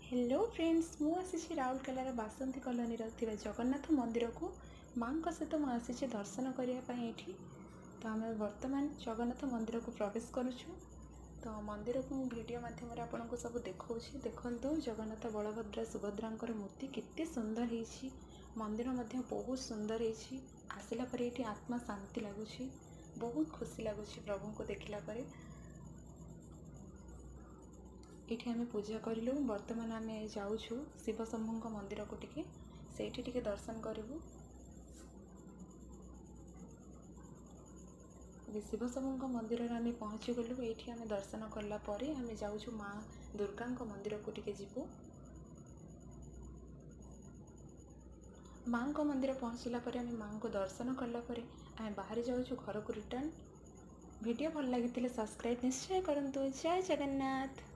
Hello friends मु आसी राउरकेलार बासंती colony Jagannath मंदिर को माँ सहित मुझे दर्शन करने तो आम बर्तमान जगन्नाथ मंदिर को प्रवेश करुचु। तो मंदिर को वीडियो माध्यम आपको सब देखा देखु जगन्नाथ बलभद्र सुभद्रा मूर्ति केते सुंदर है। मंदिर बहुत सुंदर है। आसला पर ये आत्मा शांति लगुच, बहुत खुशी लगुच प्रभु को देखला पर। ये आम पूजा करूँ। बर्तमान आम जाऊँ शिव शंभु मंदिर को टिके दर्शन करूँ। शिव शंभु मंदिर आम पहुँची गलु। ये आम दर्शन कलापर आम जाऊँ माँ दुर्गा मंदिर को जीवु। माँ को मंदिर पहुँचला पर आम माँ को दर्शन कलापर आम बाहर जाऊँ घर को रिटर्न। वीडियो भल लगी सब्सक्राइब निश्चय करूँ। जय जगन्नाथ।